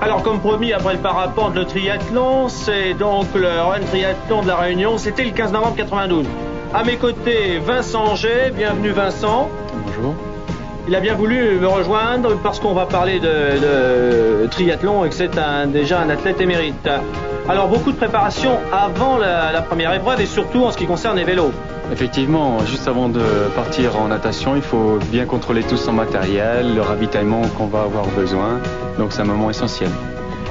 Alors comme promis, après le parapente, le triathlon, c'est donc le Run Triathlon de la Réunion, c'était le 15 novembre 92. À mes côtés, Vincent Gay, bienvenue Vincent. Bonjour. Il a bien voulu me rejoindre parce qu'on va parler de triathlon et que c'est déjà un athlète émérite. Alors beaucoup de préparation avant la première épreuve et surtout en ce qui concerne les vélos. Effectivement, juste avant de partir en natation, il faut bien contrôler tout son matériel, le ravitaillement qu'on va avoir besoin. Donc c'est un moment essentiel.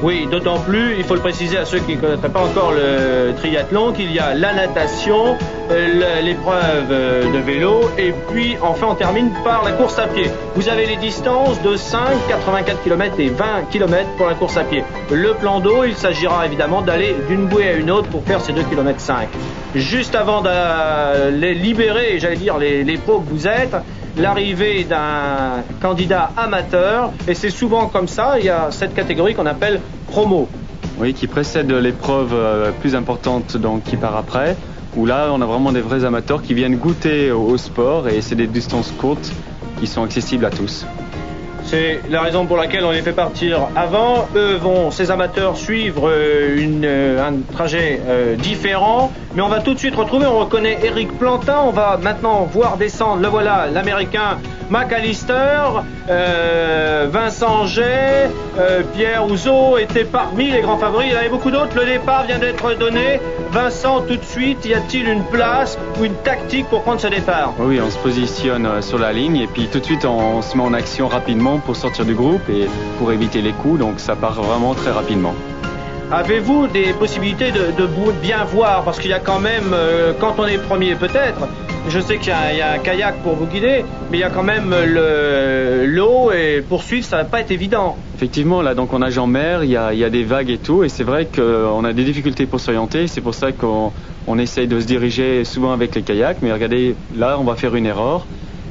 Oui, d'autant plus, il faut le préciser à ceux qui ne connaîtraient pas encore le triathlon, qu'il y a la natation, l'épreuve de vélo, et puis enfin on termine par la course à pied. Vous avez les distances de 5, 84 km et 20 km pour la course à pied. Le plan d'eau, il s'agira évidemment d'aller d'une bouée à une autre pour faire ces 2,5 km. Juste avant de les libérer, j'allais dire les pros que vous êtes, l'arrivée d'un candidat amateur, et c'est souvent comme ça, il y a cette catégorie qu'on appelle promo. Oui, qui précède l'épreuve plus importante, donc qui part après, où là on a vraiment des vrais amateurs qui viennent goûter au sport, et c'est des distances courtes qui sont accessibles à tous. C'est la raison pour laquelle on les fait partir avant. Ces amateurs, suivre un trajet différent. Mais on va tout de suite retrouver, on reconnaît Eric Plantin. On va maintenant voir descendre, le voilà, l'américain McAllister, Vincent Gay, Pierre Houzeau étaient parmi les grands favoris. Il y en avait beaucoup d'autres. Le départ vient d'être donné. Vincent, tout de suite, y a-t-il une place ou une tactique pour prendre ce départ? Oui, on se positionne sur la ligne et puis tout de suite on se met en action rapidement pour sortir du groupe et pour éviter les coups, donc ça part vraiment très rapidement. Avez-vous des possibilités de bien voir? Parce qu'il y a quand même, quand on est premier peut-être, je sais qu'il y a un kayak pour vous guider, mais il y a quand même l'eau et poursuivre, ça va pas être évident. Effectivement, là donc on nage en mer, il y a des vagues et tout, et c'est vrai qu'on a des difficultés pour s'orienter, c'est pour ça qu'on essaye de se diriger souvent avec les kayaks, mais regardez, là on va faire une erreur,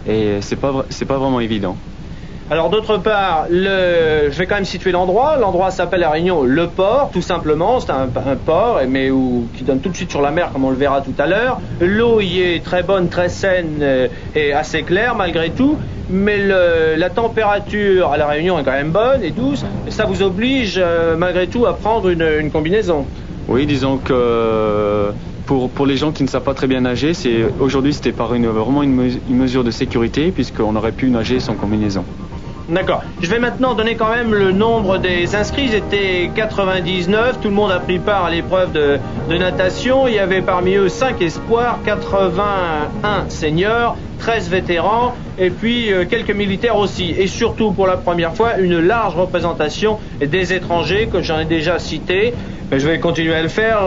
et c'est pas vraiment évident. Alors d'autre part, je vais quand même situer l'endroit. L'endroit s'appelle à Réunion le port, tout simplement. C'est un port, mais qui donne tout de suite sur la mer, comme on le verra tout à l'heure. L'eau y est très bonne, très saine et assez claire malgré tout. Mais la température à la Réunion est quand même bonne et douce. Et ça vous oblige malgré tout à prendre une combinaison. Oui, disons que pour les gens qui ne savent pas très bien nager, aujourd'hui c'était par vraiment une mesure de sécurité puisqu'on aurait pu nager sans combinaison. D'accord. Je vais maintenant donner quand même le nombre des inscrits. Ils étaient 99. Tout le monde a pris part à l'épreuve de natation. Il y avait parmi eux 5 espoirs, 81 seniors, 13 vétérans et puis quelques militaires aussi. Et surtout, pour la première fois, une large représentation des étrangers que j'en ai déjà cités. Mais je vais continuer à le faire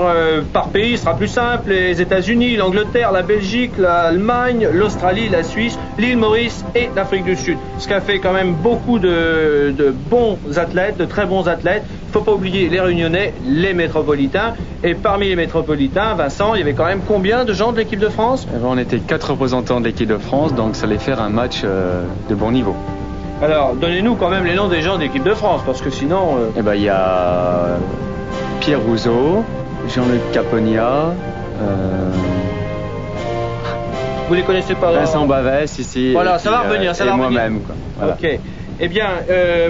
par pays, ce sera plus simple. Les États-Unis, l'Angleterre, la Belgique, l'Allemagne, l'Australie, la Suisse, l'île Maurice et l'Afrique du Sud. Ce qui a fait quand même beaucoup de bons athlètes, de très bons athlètes. Il ne faut pas oublier les Réunionnais, les métropolitains. Et parmi les métropolitains, Vincent, il y avait quand même combien de gens de l'équipe de France? On était 4 représentants de l'équipe de France, donc ça allait faire un match de bon niveau. Alors, donnez-nous quand même les noms des gens de l'équipe de France, parce que sinon... il y a Pierre Houzeau, Jean-Luc Caponia, vous les connaissez pas? Vincent Bavès ici. Voilà, ça va revenir, ça va revenir. Moi-même. Voilà. Ok. Eh bien,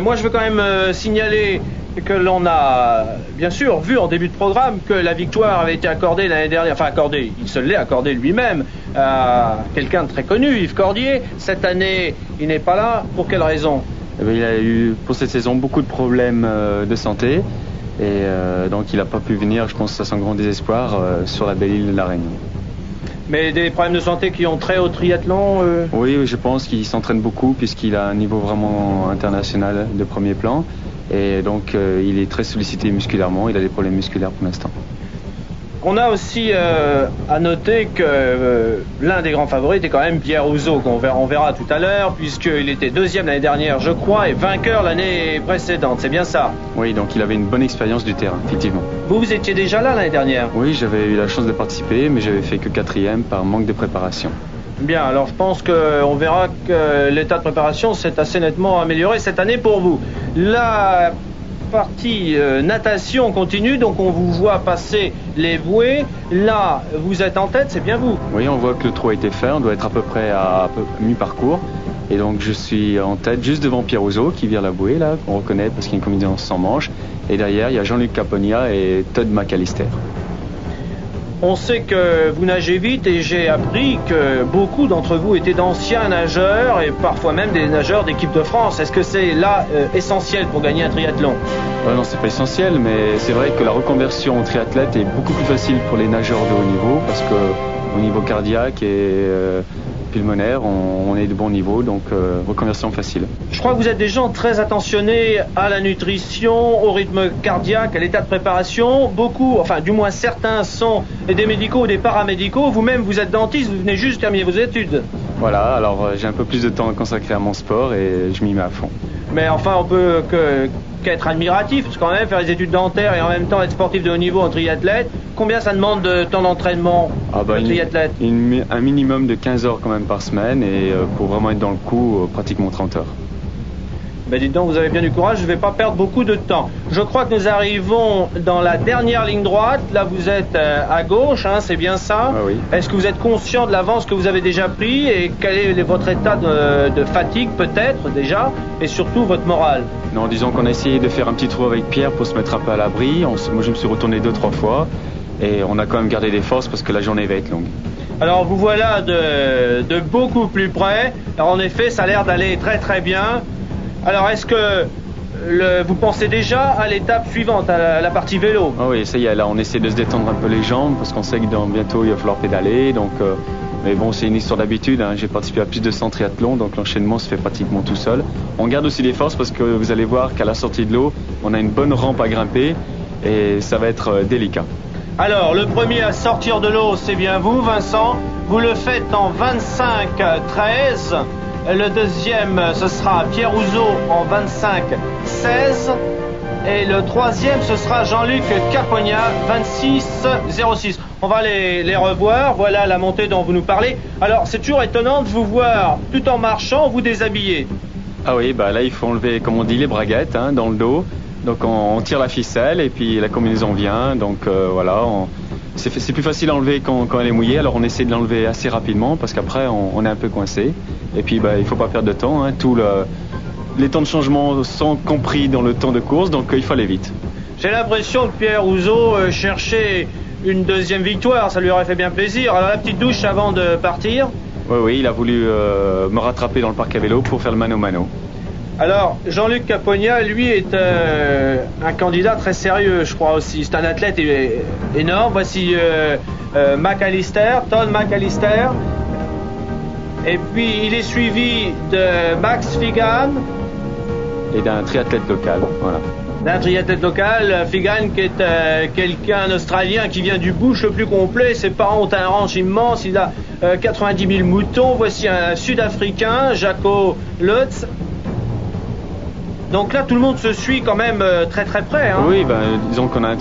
moi je veux quand même signaler que l'on a bien sûr vu en début de programme que la victoire avait été accordée l'année dernière, enfin accordée, il se l'est accordé lui-même à quelqu'un de très connu, Yves Cordier. Cette année, il n'est pas là. Pour quelle raison? Il a eu pour cette saison beaucoup de problèmes de santé. Et donc il n'a pas pu venir, je pense à son grand désespoir, sur la belle île de la Réunion. Mais des problèmes de santé qui ont trait au triathlon Oui, je pense qu'il s'entraîne beaucoup puisqu'il a un niveau vraiment international de premier plan. Et donc il est très sollicité musculairement, il a des problèmes musculaires pour l'instant. On a aussi à noter que l'un des grands favoris était quand même Pierre Houzeau, on verra tout à l'heure, puisqu'il était deuxième l'année dernière, je crois, et vainqueur l'année précédente, c'est bien ça? Oui, donc il avait une bonne expérience du terrain, effectivement. Vous étiez déjà là l'année dernière? Oui, j'avais eu la chance de participer, mais j'avais fait que 4e par manque de préparation. Bien, alors je pense qu'on verra que l'état de préparation s'est assez nettement amélioré cette année pour vous. La partie natation continue, donc on vous voit passer les bouées. Là, vous êtes en tête, c'est bien vous? Oui, on voit que le trou a été fait, on doit être à peu près à mi-parcours. Et donc je suis en tête juste devant Pierre Houzeau qui vire la bouée là, qu'on reconnaît parce qu'il y a une combinaison sans manche. Et derrière il y a Jean-Luc Capogna et Todd McAllister. On sait que vous nagez vite et j'ai appris que beaucoup d'entre vous étaient d'anciens nageurs et parfois même des nageurs d'équipe de France. Est-ce que c'est là essentiel pour gagner un triathlon? Non, c'est pas essentiel, mais c'est vrai que la reconversion au triathlète est beaucoup plus facile pour les nageurs de haut niveau parce que au niveau cardiaque et pulmonaire, on est de bon niveau, donc reconversion facile. Je crois que vous êtes des gens très attentionnés à la nutrition, au rythme cardiaque, à l'état de préparation. Beaucoup, enfin du moins certains sont des médicaux ou des paramédicaux. Vous-même, vous êtes dentiste, vous venez juste de terminer vos études. Voilà, alors j'ai un peu plus de temps à consacrer à mon sport et je m'y mets à fond. Mais enfin, on peut qu'être admiratif, parce que quand même, faire les études dentaires et en même temps être sportif de haut niveau en triathlète, combien ça demande de temps d'entraînement, le triathlète? Un minimum de 15 heures quand même par semaine et pour vraiment être dans le coup, pratiquement 30 heures. Ben dites donc, vous avez bien du courage, je ne vais pas perdre beaucoup de temps. Je crois que nous arrivons dans la dernière ligne droite. Là, vous êtes à gauche, hein, c'est bien ça? Ah oui. Est-ce que vous êtes conscient de l'avance que vous avez déjà pris et quel est votre état de fatigue peut-être déjà et surtout votre morale? Non, disons qu'on a essayé de faire un petit trou avec Pierre pour se mettre un peu à l'abri. Moi, je me suis retourné 2-3 fois et on a quand même gardé des forces parce que la journée va être longue. Alors vous voilà de beaucoup plus près. Alors en effet, ça a l'air d'aller très très bien. Alors, est-ce que vous pensez déjà à l'étape suivante, à la partie vélo? Ah oui, ça y est, là, on essaie de se détendre un peu les jambes parce qu'on sait que bientôt, il va falloir pédaler. Donc, mais bon, c'est une histoire d'habitude. Hein. J'ai participé à plus de 100 triathlons, donc l'enchaînement se fait pratiquement tout seul. On garde aussi les forces parce que vous allez voir qu'à la sortie de l'eau, on a une bonne rampe à grimper et ça va être délicat. Alors, le premier à sortir de l'eau, c'est bien vous, Vincent. Vous le faites en 25-13. Le deuxième, ce sera Pierre Houzeau en 25-16. Et le troisième, ce sera Jean-Luc Capogna, 26-06. On va les revoir. Voilà la montée dont vous nous parlez. Alors, c'est toujours étonnant de vous voir, tout en marchant, vous déshabiller. Ah oui, bah là, il faut enlever, comme on dit, les braguettes hein, dans le dos. Donc, on tire la ficelle et puis la combinaison vient. Donc, voilà, c'est plus facile à enlever quand elle est mouillée. Alors, on essaie de l'enlever assez rapidement parce qu'après, on est un peu coincé. Et puis, bah, il ne faut pas perdre de temps. Hein. Les temps de changement sont compris dans le temps de course, donc il faut aller vite. J'ai l'impression que Pierre Houzeau cherchait une deuxième victoire. Ça lui aurait fait bien plaisir. Alors, la petite douche avant de partir. Oui, il a voulu me rattraper dans le parc à vélo pour faire le mano-mano. Alors, Jean-Luc Capogna, lui, est un candidat très sérieux, je crois aussi. C'est un athlète énorme. Voici McAllister, Todd McAllister. Et puis, il est suivi de Max Figan. Et d'un triathlète local, voilà. D'un triathlète local, Figan qui est quelqu'un australien qui vient du bush le plus complet. Ses parents ont un ranch immense, il a 90 000 moutons. Voici un Sud-Africain, Jaco Lutz. Donc là, tout le monde se suit quand même très très près. Hein. Oui, disons qu'on a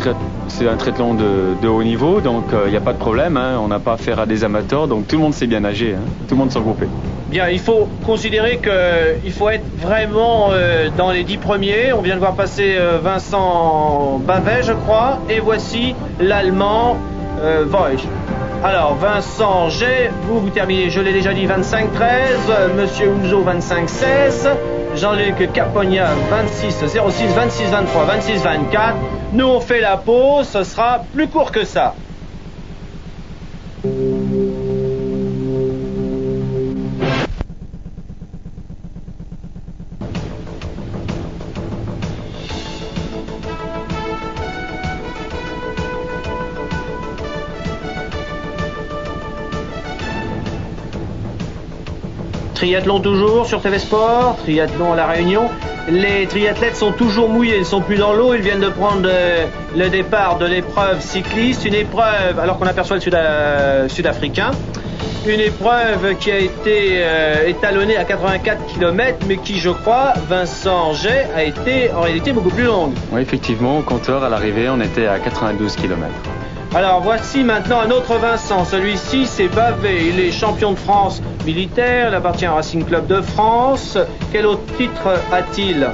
c'est un triathlon de haut niveau, donc il n'y a pas de problème. Hein. On n'a pas affaire à des amateurs, donc tout le monde sait bien nager. Hein. Tout le monde s'en groupé. Bien, il faut considérer qu'il faut être vraiment dans les 10 premiers. On vient de voir passer Vincent Bavet, je crois. Et voici l'Allemand Voigt. Alors, Vincent G, vous terminez, je l'ai déjà dit, 25-13. Monsieur Houzeau, 25-16. Jean-Luc Capogna, 26-06, 26-23, 26-24. Nous, on fait la pause. Ce sera plus court que ça. Triathlon toujours sur TV Sport, triathlon à La Réunion. Les triathlètes sont toujours mouillés, ils ne sont plus dans l'eau, ils viennent de prendre le départ de l'épreuve cycliste, une épreuve, alors qu'on aperçoit le Sud-Africain, une épreuve qui a été étalonnée à 84 km, mais qui, je crois, Vincent G, a été en réalité beaucoup plus longue. Oui, effectivement, au compteur, à l'arrivée, on était à 92 km. Alors voici maintenant un autre Vincent, celui-ci c'est Bavet, il est champion de France militaire, il appartient au Racing Club de France. Quel autre titre a-t-il?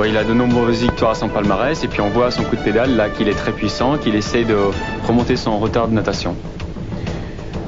Il a de nombreuses victoires à son palmarès et puis on voit à son coup de pédale là qu'il est très puissant, qu'il essaie de remonter son retard de natation.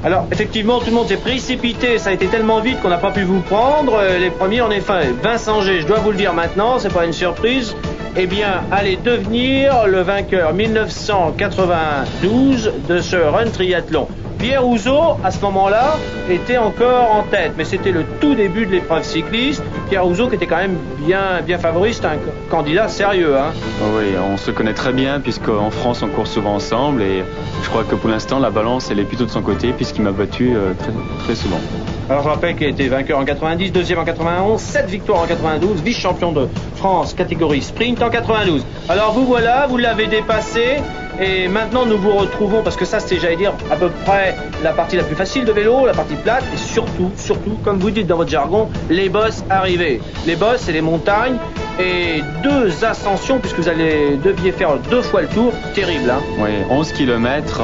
Alors, effectivement, tout le monde s'est précipité. Ça a été tellement vite qu'on n'a pas pu vous prendre. Les premiers, en effet, Vincent G, je dois vous le dire maintenant, c'est pas une surprise, eh bien, allait devenir le vainqueur 1992 de ce run triathlon. Pierre Houzeau, à ce moment-là, était encore en tête, mais c'était le tout début de l'épreuve cycliste. Pierre Houzeau qui était quand même bien favori, c'était un candidat sérieux. Hein. Oui, on se connaît très bien puisqu'en France on court souvent ensemble et je crois que pour l'instant la balance elle est plutôt de son côté puisqu'il m'a battu très souvent. Alors je rappelle qu'il a été vainqueur en 90, deuxième en 91, 7 victoires en 92, vice-champion de France catégorie sprint en 92. Alors vous voilà, vous l'avez dépassé. Et maintenant nous vous retrouvons, parce que ça c'était, j'allais dire, à peu près la partie la plus facile de vélo, la partie plate, et surtout, comme vous dites dans votre jargon, les bosses arrivées. Les bosses, c'est les montagnes, et 2 ascensions, puisque vous deviez faire 2 fois le tour, terrible. Hein. Oui, 11 km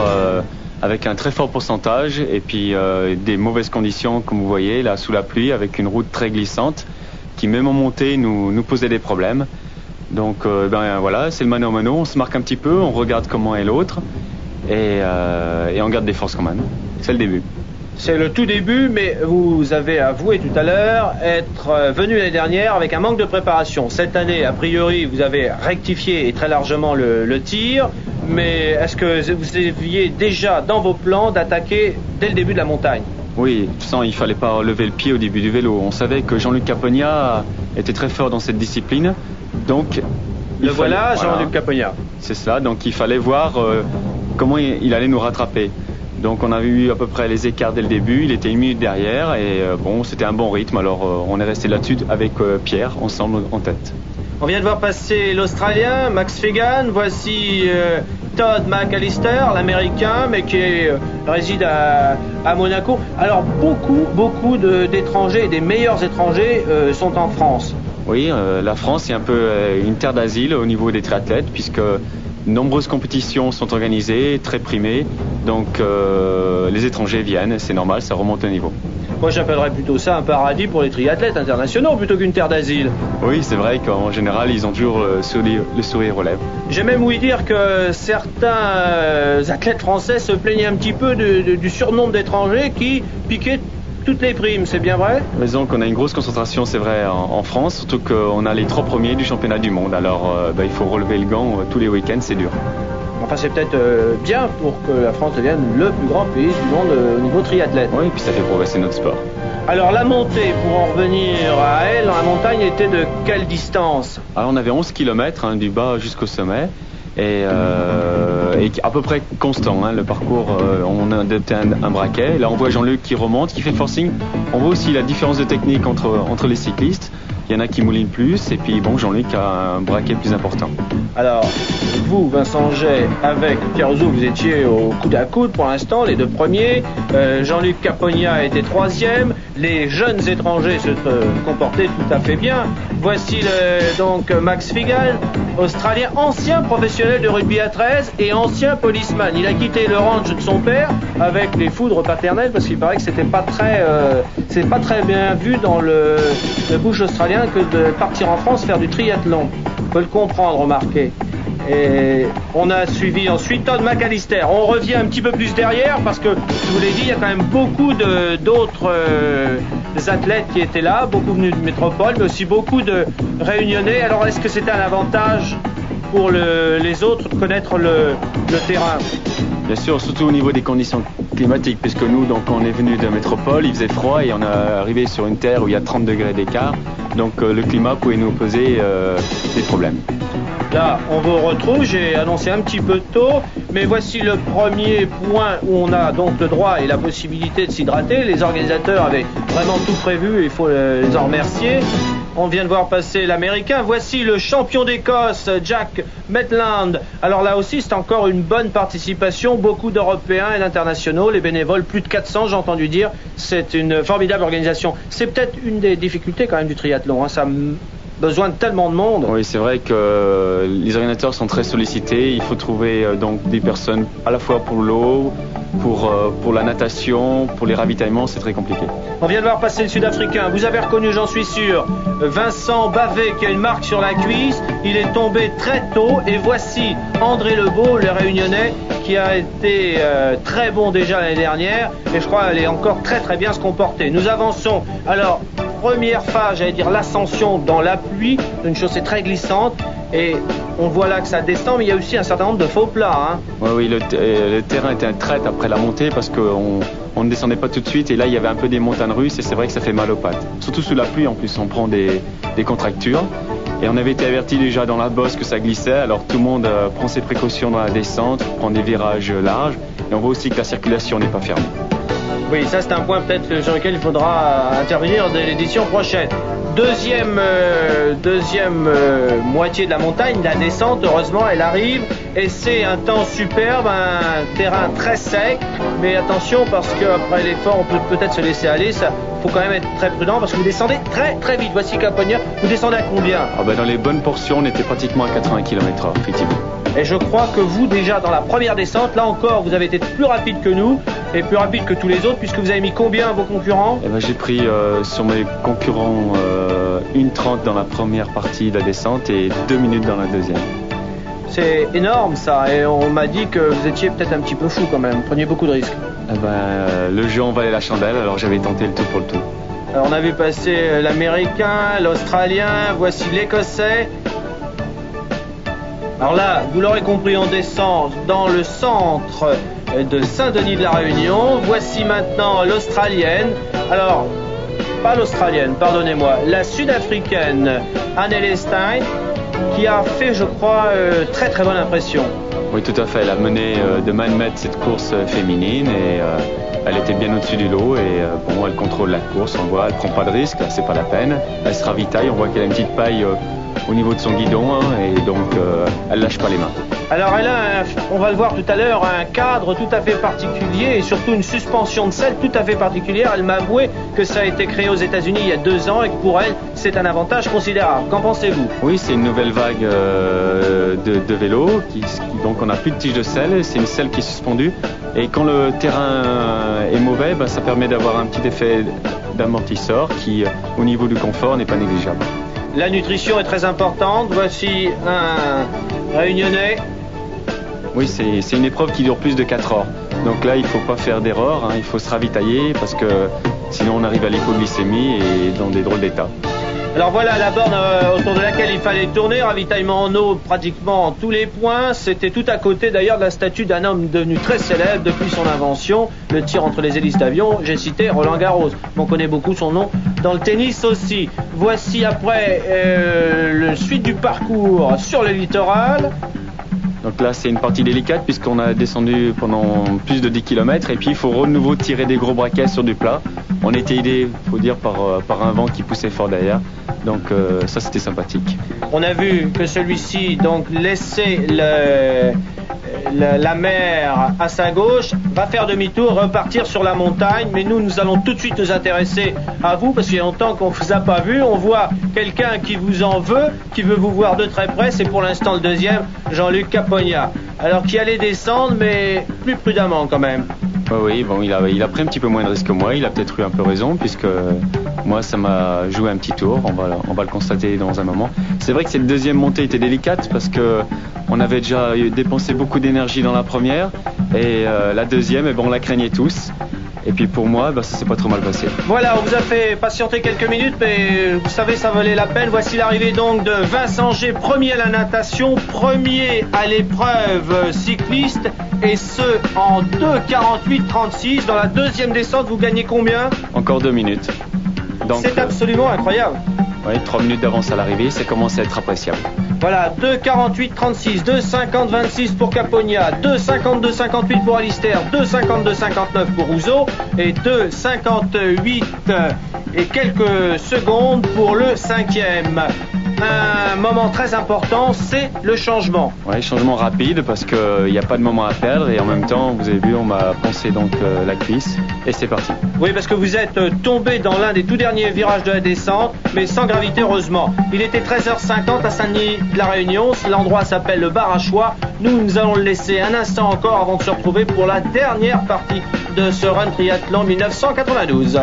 avec un très fort pourcentage, et puis des mauvaises conditions, comme vous voyez, là sous la pluie, avec une route très glissante, qui même en montée nous posait des problèmes. Donc voilà, c'est le mano à mano, on se marque un petit peu, on regarde comment est l'autre et on garde des forces quand même. C'est le début. C'est le tout début, mais vous avez avoué tout à l'heure être venu l'année dernière avec un manque de préparation. Cette année, a priori, vous avez rectifié et très largement le tir, mais est-ce que vous aviez déjà dans vos plans d'attaquer dès le début de la montagne ? Oui, de toute façon, il ne fallait pas lever le pied au début du vélo. On savait que Jean-Luc Capogna était très fort dans cette discipline. Donc, Jean-Luc Capogna. C'est cela, donc il fallait voir comment il allait nous rattraper. Donc on a eu à peu près les écarts dès le début, il était 1 minute derrière et c'était un bon rythme. Alors on est resté là-dessus avec Pierre, ensemble en tête. On vient de voir passer l'Australien, Max Fegan. Voici Todd McAllister, l'Américain, mais qui réside à Monaco. Alors beaucoup d'étrangers, et des meilleurs étrangers sont en France. Oui, la France c'est un peu une terre d'asile au niveau des triathlètes puisque de nombreuses compétitions sont organisées, très primées. Donc les étrangers viennent, c'est normal, ça remonte le niveau. Moi j'appellerais plutôt ça un paradis pour les triathlètes internationaux plutôt qu'une terre d'asile. Oui, c'est vrai qu'en général ils ont toujours le sourire aux lèvres. J'ai même ouï dire que certains athlètes français se plaignaient un petit peu du surnombre d'étrangers qui piquaient toutes les primes, c'est bien vrai ? Raison qu'on a une grosse concentration, c'est vrai, en France, surtout qu'on a les 3 premiers du championnat du monde. Alors il faut relever le gant tous les week-ends, c'est dur. Enfin, c'est peut-être bien pour que la France devienne le plus grand pays du monde au niveau triathlète. Oui, et puis ça fait progresser notre sport. Alors la montée, pour en revenir à elle, dans la montagne, était de quelle distance ? Alors on avait 11 km du bas jusqu'au sommet. Et à peu près constant, le parcours, on a adopté un braquet. Là on voit Jean-Luc qui remonte, qui fait forcing. On voit aussi la différence de technique entre les cyclistes. Il y en a qui moulinent plus et puis Jean-Luc a un braquet plus important. Alors vous, Vincent G, avec Pierre Houzeau, vous étiez au coude à coude pour l'instant, les 2 premiers. Jean-Luc Capogna était 3e. Les jeunes étrangers se comportaient tout à fait bien. Voici donc Max Fegan, Australien, ancien professionnel de rugby à 13 et ancien policeman. Il a quitté le ranch de son père avec les foudres paternelles parce qu'il paraît que c'est pas très bien vu dans le bush australien que de partir en France faire du triathlon. On peut le comprendre, remarquez. Et on a suivi ensuite Todd McAllister. On revient un petit peu plus derrière parce que, je vous l'ai dit, il y a quand même beaucoup d'autres athlètes qui étaient là, beaucoup venus de métropole, mais aussi beaucoup de réunionnais. Alors est-ce que c'était un avantage pour les autres de connaître le terrain ? Bien sûr, surtout au niveau des conditions climatiques, puisque nous, donc, on est venu de métropole, il faisait froid et on est arrivé sur une terre où il y a 30 degrés d'écart. Donc le climat pouvait nous poser des problèmes. Là, on vous retrouve, j'ai annoncé un petit peu tôt, mais voici le premier point où on a donc le droit et la possibilité de s'hydrater. Les organisateurs avaient vraiment tout prévu, il faut les en remercier. On vient de voir passer l'Américain. Voici le champion d'Écosse, Jack Maitland. Alors là aussi, c'est encore une bonne participation. Beaucoup d'Européens et d'internationaux. Les bénévoles, plus de 400, j'ai entendu dire. C'est une formidable organisation. C'est peut-être une des difficultés quand même du triathlon. Ça a besoin de tellement de monde. Oui, c'est vrai que les organisateurs sont très sollicités. Il faut trouver donc des personnes à la fois pour l'eau, pour la natation, pour les ravitaillements, c'est très compliqué. On vient de voir passer le Sud-Africain. Vous avez reconnu, j'en suis sûr, Vincent Bavet qui a une marque sur la cuisse. Il est tombé très tôt. Et voici André Lebeau, le Réunionnais, qui a été très bon déjà l'année dernière. Et je crois qu'elle est encore très très bien se comporter. Nous avançons. Alors, première phase, j'allais dire l'ascension dans la pluie, une chaussée très glissante. Et on voit là que ça descend, mais il y a aussi un certain nombre de faux plats. Hein. Oui, le terrain était un traître après la montée parce qu'on ne descendait pas tout de suite. Et là, il y avait un peu des montagnes russes et c'est vrai que ça fait mal aux pattes. Surtout sous la pluie, en plus, on prend des contractures. Et on avait été averti déjà dans la bosse que ça glissait. Alors tout le monde prend ses précautions dans la descente, prend des virages larges. Et on voit aussi que la circulation n'est pas fermée. Oui, ça c'est un point peut-être sur lequel il faudra intervenir dès l'édition prochaine. Deuxième moitié de la montagne, la descente, heureusement, elle arrive et c'est un temps superbe, un terrain très sec. Mais attention parce qu'après l'effort, on peut peut-être se laisser aller. Ça, faut quand même être très prudent parce que vous descendez très très vite. Voici Caponia, vous descendez à combien ? Dans les bonnes portions, on était pratiquement à 80 km/h, effectivement. Et je crois que vous, déjà dans la première descente, là encore, vous avez été plus rapide que nous et plus rapide que tous les autres, puisque vous avez mis combien à vos concurrents ? J'ai pris sur mes concurrents 1:30 dans la première partie de la descente et 2 minutes dans la deuxième. C'est énorme ça, et on m'a dit que vous étiez peut-être un petit peu fou quand même, vous preniez beaucoup de risques. Le jeu en valait la chandelle, alors j'avais tenté le tout pour le tout. Alors on a vu passer l'Américain, l'Australien, voici l'Écossais. Alors là, vous l'aurez compris, on descend dans le centre de Saint-Denis de la Réunion. Voici maintenant l'Australienne. Alors, pas l'Australienne, pardonnez-moi, la Sud-Africaine Anneli Stein, qui a fait, je crois, très très bonne impression. Oui, tout à fait. Elle a mené de main de maître cette course féminine et elle était bien au-dessus du lot. Et elle contrôle la course, on voit, elle prend pas de risque, c'est pas la peine. Elle se ravitaille, on voit qu'elle a une petite paille au niveau de son guidon et donc elle lâche pas les mains. Alors elle a, on va le voir tout à l'heure, un cadre tout à fait particulier et surtout une suspension de selle tout à fait particulière. Elle m'a avoué que ça a été créé aux États-Unis il y a 2 ans et que pour elle c'est un avantage considérable. Qu'en pensez-vous ? Oui, c'est une nouvelle vague de vélo donc on n'a plus de tige de selle, c'est une selle qui est suspendue et quand le terrain est mauvais, ça permet d'avoir un petit effet d'amortisseur qui au niveau du confort n'est pas négligeable. La nutrition est très importante. Voici un Réunionnais. Oui, c'est une épreuve qui dure plus de 4 heures. Donc là, il ne faut pas faire d'erreur, il faut se ravitailler parce que sinon on arrive à l'hypoglycémie et dans des drôles d'état. Alors voilà la borne autour de laquelle il fallait tourner, ravitaillement en eau pratiquement en tous les points. C'était tout à côté d'ailleurs de la statue d'un homme devenu très célèbre depuis son invention, le tir entre les hélices d'avion. J'ai cité Roland Garros, on connaît beaucoup son nom dans le tennis aussi. Voici après le suite du parcours sur le littoral. Donc là, c'est une partie délicate puisqu'on a descendu pendant plus de 10 km et puis il faut de nouveau tirer des gros braquets sur du plat. On était aidé, il faut dire, par un vent qui poussait fort derrière. Donc ça, c'était sympathique. On a vu que celui-ci donc laissait la mer à sa gauche, va faire demi-tour, repartir sur la montagne. Mais nous allons tout de suite nous intéresser à vous parce qu'il y a longtemps qu'on ne vous a pas vu. On voit quelqu'un qui vous en veut, qui veut vous voir de très près. C'est pour l'instant le deuxième, Jean-Luc Caponia. Alors qui allait descendre, mais plus prudemment quand même. Oui, il a pris un petit peu moins de risques que moi. Il a peut-être eu un peu raison puisque moi, ça m'a joué un petit tour. On va le constater dans un moment. C'est vrai que cette deuxième montée était délicate parce que on avait déjà dépensé beaucoup d'énergie dans la première et la deuxième, on la craignait tous. Et puis pour moi, ça s'est pas trop mal passé. Voilà, on vous a fait patienter quelques minutes, mais vous savez, ça valait la peine. Voici l'arrivée donc de Vincent G, premier à la natation, premier à l'épreuve cycliste, et ce en 2:48:36. Dans la deuxième descente, vous gagnez combien ? Encore 2 minutes. C'est absolument incroyable. Oui, 3 minutes d'avance à l'arrivée, ça commence à être appréciable. Voilà, 2:48:36, 2:50:26 pour Caponia, 2:52:58 pour Alistair, 2:52:59 pour Rousseau et 2:58 et quelques secondes pour le cinquième. un moment très important, c'est le changement. Oui, changement rapide parce qu'il n'y a pas de moment à perdre et en même temps, vous avez vu, on m'a poncé donc la cuisse et c'est parti. Oui, parce que vous êtes tombé dans l'un des tout derniers virages de la descente, mais sans gravité heureusement. Il était 13h50 à Saint-Denis de la Réunion, l'endroit s'appelle le bar à choix. Nous allons le laisser un instant encore avant de se retrouver pour la dernière partie de ce Run Triathlon 1992.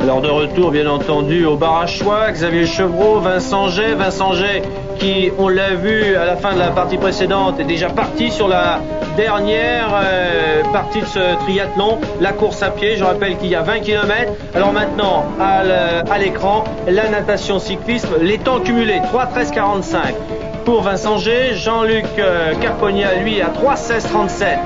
Alors de retour bien entendu au bar à choix, Xavier Chevreau, Vincent Jay qui, on l'a vu à la fin de la partie précédente, est déjà parti sur la dernière partie de ce triathlon, la course à pied. Je rappelle qu'il y a 20 km. Alors maintenant, à l'écran, la natation cyclisme, les temps cumulés, 3:13:45. Pour Vincent G, Jean-Luc Carpogna, lui, à 3:16:37.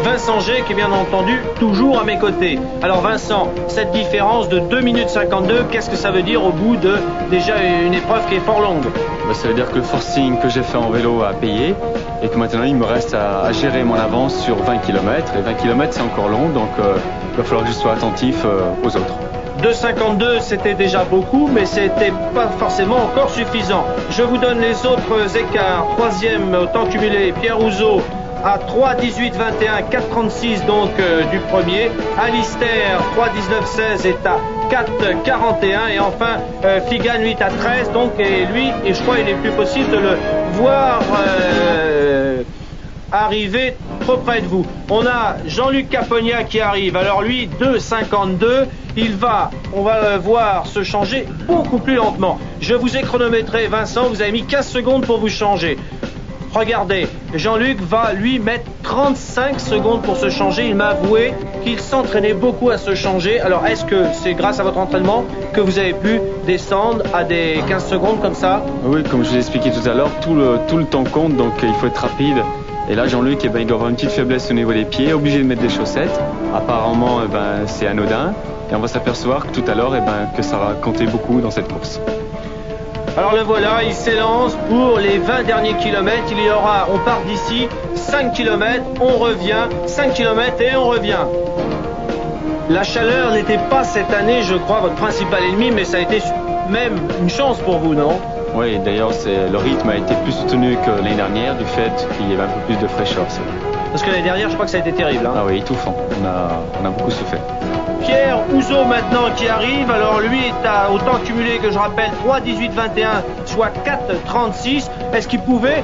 Vincent G, qui est bien entendu toujours à mes côtés. Alors Vincent, cette différence de 2 minutes 52, qu'est-ce que ça veut dire au bout de déjà une épreuve qui est fort longue? Ça veut dire que le forcing que j'ai fait en vélo a payé et que maintenant il me reste à gérer mon avance sur 20 km. Et 20 km c'est encore long, donc il va falloir que je sois attentif aux autres. 2,52 c'était déjà beaucoup, mais c'était pas forcément encore suffisant. Je vous donne les autres écarts. Troisième au temps cumulé, Pierre Houzeau à 3:18:21, 4:36 donc du premier. Alistair 3:19:16 est à 4:41 et enfin Figan 8:13 donc et lui, et je crois il est plus possible de le voir arriver trop près de vous. On a Jean-Luc Capogna qui arrive, alors lui 2:52, on va le voir se changer beaucoup plus lentement. Je vous ai chronométré, Vincent, vous avez mis 15 secondes pour vous changer. Regardez, Jean-Luc va lui mettre 35 secondes pour se changer. Il m'a avoué qu'il s'entraînait beaucoup à se changer. Alors est-ce que c'est grâce à votre entraînement que vous avez pu descendre à des 15 secondes comme ça? Oui, comme je vous ai expliqué tout à l'heure, tout le temps compte, donc il faut être rapide. Et là, Jean-Luc, il doit avoir une petite faiblesse au niveau des pieds, obligé de mettre des chaussettes. Apparemment, c'est anodin. Et on va s'apercevoir que tout à l'heure, que ça va compter beaucoup dans cette course. Alors le voilà, il s'élance pour les 20 derniers kilomètres. Il y aura, on part d'ici, 5 km, on revient, 5 km et on revient. La chaleur n'était pas cette année, je crois, votre principal ennemi, mais ça a été même une chance pour vous, non? Oui, d'ailleurs, le rythme a été plus soutenu que l'année dernière du fait qu'il y avait un peu plus de fraîcheur. Parce que l'année dernière, je crois que ça a été terrible. Ah oui, étouffant. On a beaucoup souffert. Pierre Houzeau maintenant qui arrive. Alors lui est au temps cumulé que je rappelle 3:18:21, soit 4:36. Est-ce qu'il pouvait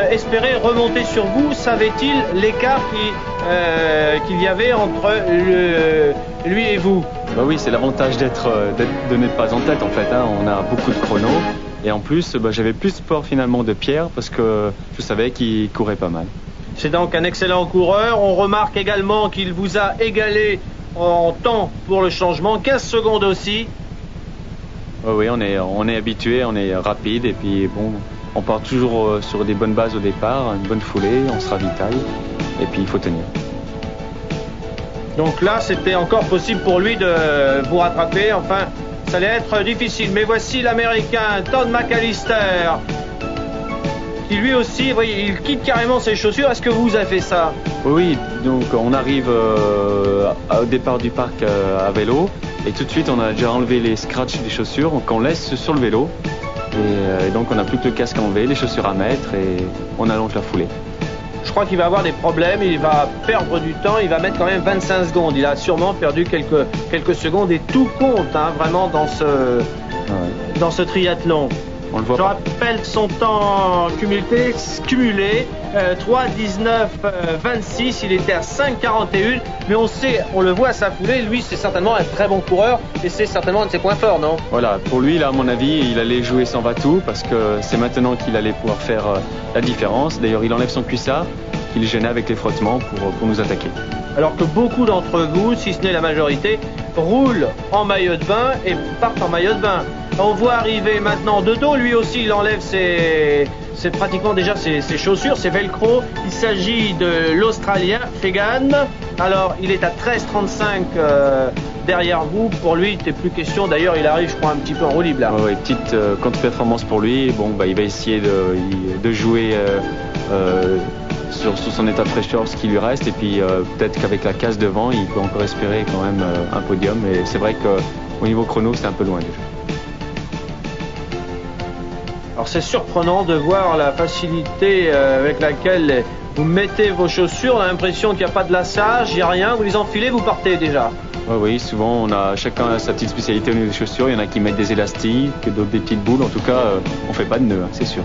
espérer remonter sur vous? Savait-il l'écart qu'il y avait entre lui et vous? Oui, c'est l'avantage de n'être pas en tête en fait. On a beaucoup de chronos. Et en plus, j'avais plus peur finalement de Pierre parce que je savais qu'il courait pas mal. C'est donc un excellent coureur. On remarque également qu'il vous a égalé en temps pour le changement, 15 secondes aussi. Oui, on est habitué, on est rapide et puis bon, on part toujours sur des bonnes bases au départ, une bonne foulée, on se ravitaille et puis il faut tenir. Donc là, c'était encore possible pour lui de vous rattraper, enfin, ça allait être difficile. Mais voici l'Américain Todd McAllister qui lui aussi, vous voyez, il quitte carrément ses chaussures. Est-ce que vous avez fait ça? Oui, donc on arrive au départ du parc à vélo et tout de suite on a déjà enlevé les scratchs des chaussures qu'on laisse sur le vélo et donc on n'a plus que le casque à enlever, les chaussures à mettre et on allonge la foulée. Je crois qu'il va avoir des problèmes, il va perdre du temps, il va mettre quand même 25 secondes. Il a sûrement perdu quelques secondes et tout compte vraiment dans ce triathlon. Je rappelle son temps cumulé 3:19:26, il était à 5:41, mais on le voit à sa foulée, lui c'est certainement un très bon coureur et c'est certainement un de ses points forts, non? Voilà, pour lui là à mon avis il allait jouer sans va-tout parce que c'est maintenant qu'il allait pouvoir faire la différence. D'ailleurs il enlève son cuissard qu'il gênait avec les frottements pour nous attaquer. Alors que beaucoup d'entre vous, si ce n'est la majorité, roulent en maillot de bain et partent en maillot de bain. On voit arriver maintenant de dos, lui aussi il enlève c'est pratiquement déjà ses chaussures, ses velcro. Il s'agit de l'Australien Fegan. Alors il est à 13:35 derrière vous. Pour lui, il n'était plus question. D'ailleurs, il arrive, je crois, un petit peu en roue libre là. Ouais, petite contre-performance pour lui. Bon, il va essayer de jouer sur son état de fraîcheur, ce qui lui reste. Et puis peut-être qu'avec la casse devant, il peut encore espérer quand même un podium. Et c'est vrai qu'au niveau chrono, c'est un peu loin déjà. Alors c'est surprenant de voir la facilité avec laquelle vous mettez vos chaussures. On a l'impression qu'il n'y a pas de lassage, il n'y a rien. Vous les enfilez, vous partez déjà. Oui, souvent chacun a sa petite spécialité au niveau des chaussures. Il y en a qui mettent des élastiques, d'autres des petites boules. En tout cas, on fait pas de nœuds, c'est sûr.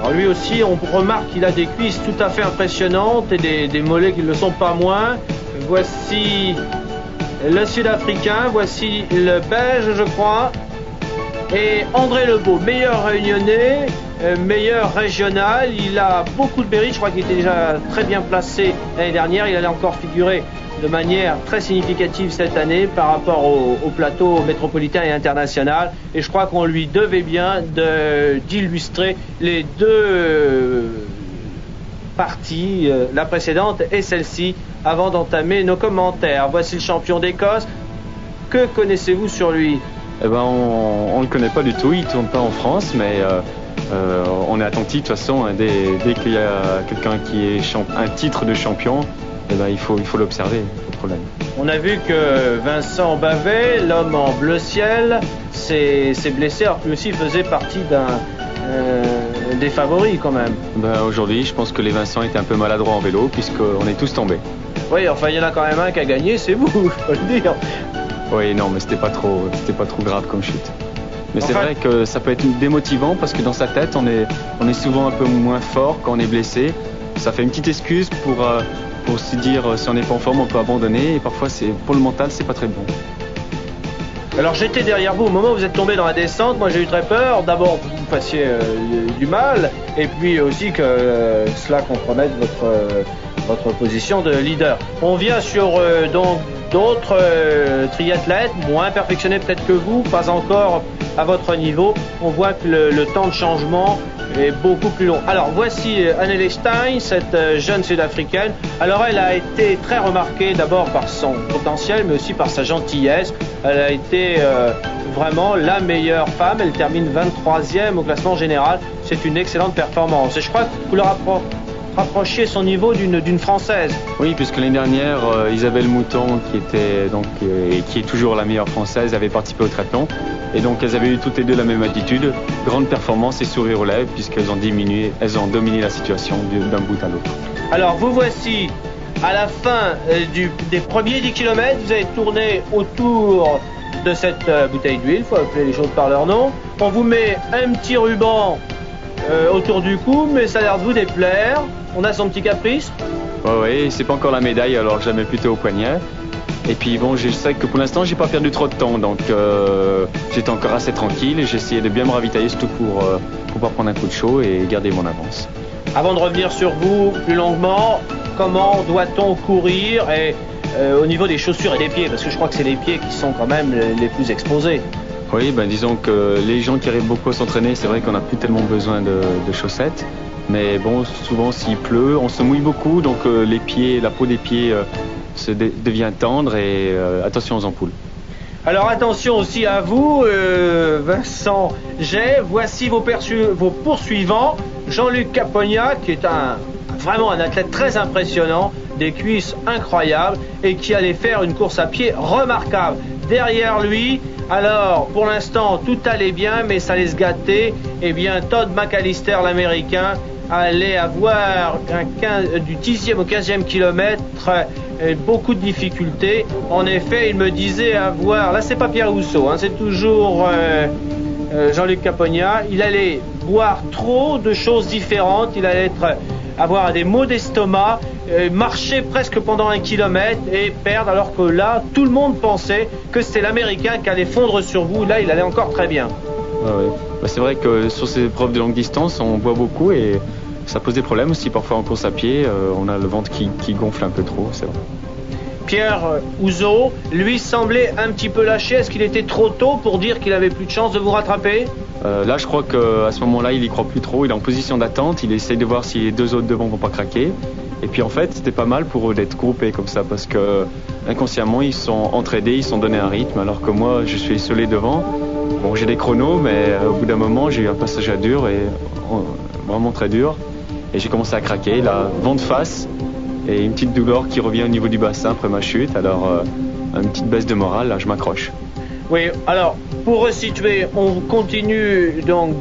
Alors lui aussi, on remarque qu'il a des cuisses tout à fait impressionnantes et des mollets qui ne le sont pas moins. Voici le Sud-Africain, voici le Belge, je crois. Et André Lebeau, meilleur réunionnais, meilleur régional, il a beaucoup de mérite, je crois qu'il était déjà très bien placé l'année dernière, il allait encore figurer de manière très significative cette année par rapport au plateau métropolitain et international, et je crois qu'on lui devait bien d'illustrer les deux parties, la précédente et celle-ci, avant d'entamer nos commentaires. Voici le champion d'Écosse. Que connaissez-vous sur lui ? Eh ben, on le connaît pas du tout, il tourne pas en France, mais on est attentif de toute façon. Dès qu'il y a quelqu'un qui est un titre de champion, eh ben, il faut l'observer, pas de problème. On a vu que Vincent Bavet, l'homme en bleu ciel, s'est blessé, alors que lui aussi faisait partie des favoris quand même. Ben, aujourd'hui, je pense que les Vincent étaient un peu maladroits en vélo, puisqu'on est tous tombés. Oui, enfin il y en a quand même un qui a gagné, c'est vous, il faut le dire. Oui, non, mais c'était pas trop grave comme chute. Mais c'est vrai que ça peut être démotivant parce que dans sa tête, on est souvent un peu moins fort quand on est blessé. Ça fait une petite excuse pour se dire si on n'est pas en forme, on peut abandonner. Et parfois, pour le mental, c'est pas très bon. Alors j'étais derrière vous au moment où vous êtes tombé dans la descente. Moi j'ai eu très peur. D'abord que vous fassiez du mal, et puis aussi que cela compromette votre position de leader. On vient sur donc d'autres triathlètes, moins perfectionnés peut-être que vous, pas encore à votre niveau. On voit que le temps de changement est beaucoup plus long. Alors voici Anneli Stein, cette jeune Sud-Africaine. Alors elle a été très remarquée d'abord par son potentiel, mais aussi par sa gentillesse. Elle a été vraiment la meilleure femme. Elle termine 23e au classement général. C'est une excellente performance. Et je crois que vous leur rapprochiez son niveau d'une Française. Oui, puisque l'année dernière, Isabelle Mouton, qui est toujours la meilleure Française, avait participé au triathlon. Et donc elles avaient eu toutes les deux la même attitude, grande performance et sourire aux lèvres, puisqu'elles ont dominé la situation d'un bout à l'autre. Alors vous voici à la fin des premiers 10 km, vous avez tourné autour de cette bouteille d'huile, il faut appeler les choses par leur nom. On vous met un petit ruban autour du cou, mais ça a l'air de vous déplaire. On a son petit caprice. Oui, c'est pas encore la médaille, alors je la mets plutôt au poignet. Et puis bon, je sais que pour l'instant, j'ai pas perdu trop de temps, donc j'étais encore assez tranquille et j'ai essayé de bien me ravitailler, surtout pour pas prendre un coup de chaud et garder mon avance. Avant de revenir sur vous plus longuement, comment doit-on courir et au niveau des chaussures et des pieds, parce que je crois que c'est les pieds qui sont quand même les plus exposés. Oui, disons que les gens qui arrivent beaucoup à s'entraîner, c'est vrai qu'on n'a plus tellement besoin de chaussettes. Mais bon, souvent s'il pleut, on se mouille beaucoup, donc la peau des pieds devient tendre et attention aux ampoules. Alors attention aussi à vous, Vincent Jay. Voici vos poursuivants. Jean-Luc Capogna, qui est vraiment un athlète très impressionnant, des cuisses incroyables et qui allait faire une course à pied remarquable. Derrière lui, alors pour l'instant tout allait bien, mais ça allait se gâter. Eh bien Todd McAllister, l'américain, allait avoir du 10e au 15e kilomètre beaucoup de difficultés. En effet, il me disait avoir, là c'est pas Pierre Housseau, c'est toujours Jean-Luc Capogna, il allait boire trop de choses différentes, il allait avoir des maux d'estomac, marcher presque pendant 1 kilomètre et perdre, alors que là tout le monde pensait que c'était l'américain qui allait fondre sur vous. Là il allait encore très bien. Oui. C'est vrai que sur ces épreuves de longue distance on boit beaucoup et ça pose des problèmes aussi parfois en course à pied. On a le ventre qui gonfle un peu trop, c'est vrai. Pierre Housseau, lui, semblait un petit peu lâché. Est-ce qu'il était trop tôt pour dire qu'il avait plus de chance de vous rattraper ? Là, je crois qu'à ce moment-là, il y croit plus trop. Il est en position d'attente. Il essaye de voir si les deux autres devant vont pas craquer. Et puis en fait, c'était pas mal pour eux d'être groupés comme ça, parce que inconsciemment, ils sont entraînés, ils sont donnés un rythme, alors que moi, je suis isolé devant. Bon, j'ai des chronos, mais au bout d'un moment, j'ai eu un passage à dur, et vraiment très dur. Et j'ai commencé à craquer, là, vent de face, et une petite douleur qui revient au niveau du bassin après ma chute. Alors, une petite baisse de morale, là, je m'accroche. Oui, alors, pour resituer, on continue donc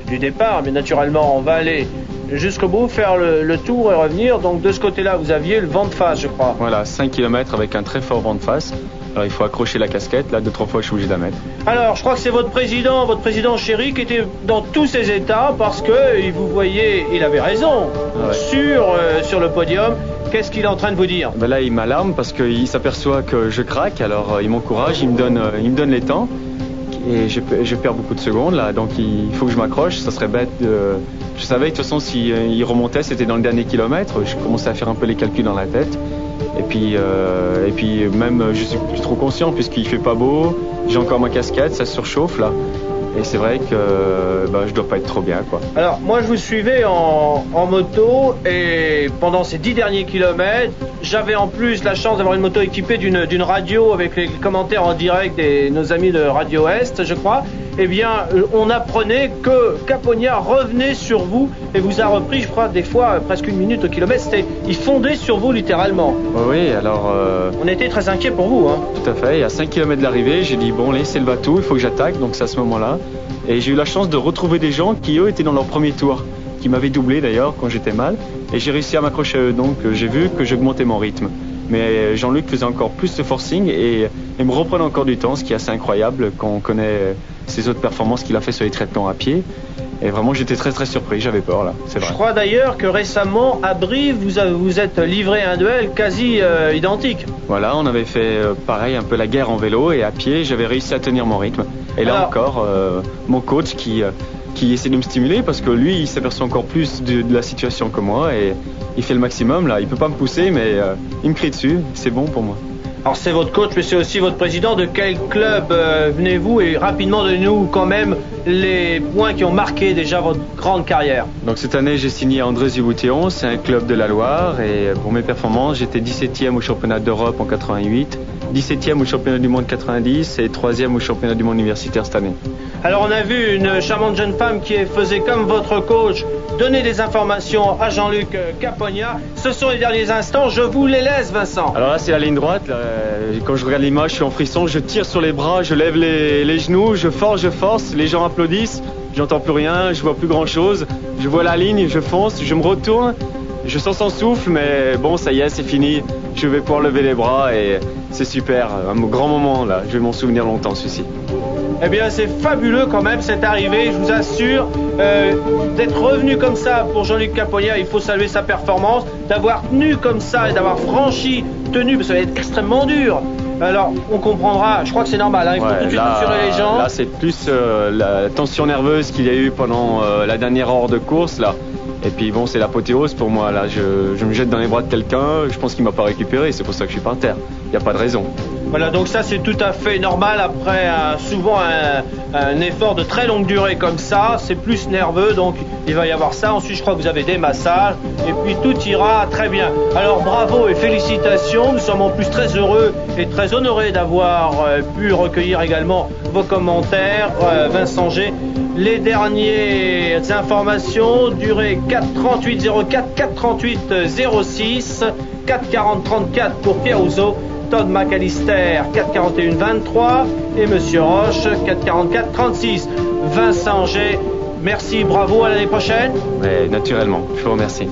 du départ, mais naturellement, on va aller jusqu'au bout, faire le tour et revenir. Donc, de ce côté-là, vous aviez le vent de face, je crois. Voilà, 5 km avec un très fort vent de face. Alors, il faut accrocher la casquette. Là, 2-3 fois, je suis obligé de la mettre. Alors, je crois que c'est votre président chéri, qui était dans tous ses états parce que vous voyez, il avait raison. Ouais. Sur le podium. Qu'est-ce qu'il est en train de vous dire? Ben là, il m'alarme parce qu'il s'aperçoit que je craque. Alors, il m'encourage, il me donne les temps. Et je perds beaucoup de secondes, là. Donc, il faut que je m'accroche. Ça serait bête de... Je savais que de toute façon, s'il remontait, c'était dans le dernier kilomètre. Je commençais à faire un peu les calculs dans la tête. Et puis même, je suis plus trop conscient puisqu'il fait pas beau. J'ai encore ma casquette, ça surchauffe, là. Et c'est vrai que je dois pas être trop bien, quoi. Alors, moi, je vous suivais en moto et pendant ces 10 derniers kilomètres, j'avais en plus la chance d'avoir une moto équipée d'une radio avec les commentaires en direct de nos amis de Radio Est, je crois. Eh bien, on apprenait que Capogna revenait sur vous et vous a repris, je crois, des fois presque 1 minute au kilomètre. Il fondait sur vous littéralement. Oui, alors... On était très inquiets pour vous, hein. Tout à fait. Et à 5 km de l'arrivée, j'ai dit, bon, allez, c'est le bateau, il faut que j'attaque. Donc c'est à ce moment-là. Et j'ai eu la chance de retrouver des gens qui, eux, étaient dans leur premier tour, qui m'avaient doublé d'ailleurs quand j'étais mal. Et j'ai réussi à m'accrocher à eux. Donc j'ai vu que j'augmentais mon rythme. Mais Jean-Luc faisait encore plus de forcing et me reprenait encore du temps, ce qui est assez incroyable quand on connaît ses autres performances qu'il a fait sur les traitements à pied. Et vraiment, j'étais très très surpris, j'avais peur là, c'est vrai. Je crois d'ailleurs que récemment, à Brive, vous êtes livré à un duel quasi identique. Voilà, on avait fait pareil, un peu la guerre en vélo et à pied, j'avais réussi à tenir mon rythme. Et là encore, mon coach qui essaie de me stimuler parce que lui, il s'aperçoit encore plus de la situation que moi et il fait le maximum là. Il peut pas me pousser, mais il me crie dessus, c'est bon pour moi. Alors c'est votre coach, mais c'est aussi votre président. De quel club venez-vous? Et rapidement, donnez-nous quand même les points qui ont marqué déjà votre grande carrière. Donc cette année, j'ai signé à André-Zuboutéon, c'est un club de la Loire. Et pour mes performances, j'étais 17e au championnat d'Europe en 88, 17e au championnat du monde 90 et 3e au championnat du monde universitaire cette année. Alors on a vu une charmante jeune femme qui faisait comme votre coach, donner des informations à Jean-Luc Capogna. Ce sont les derniers instants, je vous les laisse, Vincent. Alors là, c'est la ligne droite. Là. Quand je regarde l'image, je suis en frisson, je tire sur les bras, je lève les genoux, je force, les gens applaudissent, j'entends plus rien, je vois plus grand chose, je vois la ligne, je fonce, je me retourne, je sens son souffle, mais bon, ça y est, c'est fini, je vais pouvoir lever les bras et c'est super, un grand moment là, je vais m'en souvenir longtemps celui-ci. Eh bien, c'est fabuleux quand même cette arrivée, je vous assure, d'être revenu comme ça pour Jean-Luc Capogna, il faut saluer sa performance, d'avoir tenu comme ça et d'avoir tenu, parce que ça va être extrêmement dur. Alors, on comprendra, je crois que c'est normal, hein, il faut tout de suite rassurer les gens. Là, c'est plus la tension nerveuse qu'il y a eu pendant la dernière heure de course, là. Et puis bon, c'est l'apothéose pour moi, là. Je me jette dans les bras de quelqu'un, je pense qu'il m'a pas récupéré, c'est pour ça que je suis par terre. Il n'y a pas de raison. Voilà, donc ça c'est tout à fait normal après souvent un effort de très longue durée comme ça, c'est plus nerveux, donc il va y avoir ça. Ensuite je crois que vous avez des massages et puis tout ira très bien. Alors bravo et félicitations, nous sommes en plus très heureux et très honorés d'avoir pu recueillir également vos commentaires, Vincent G. Les dernières informations, durée 4:38:04, 4:38:06, 4:40:34 pour Pierre Ouzot, Todd McAllister 4:41:23 et Monsieur Roche 4:44:36. Vincent G, merci, bravo, à l'année prochaine. Mais naturellement, je vous remercie.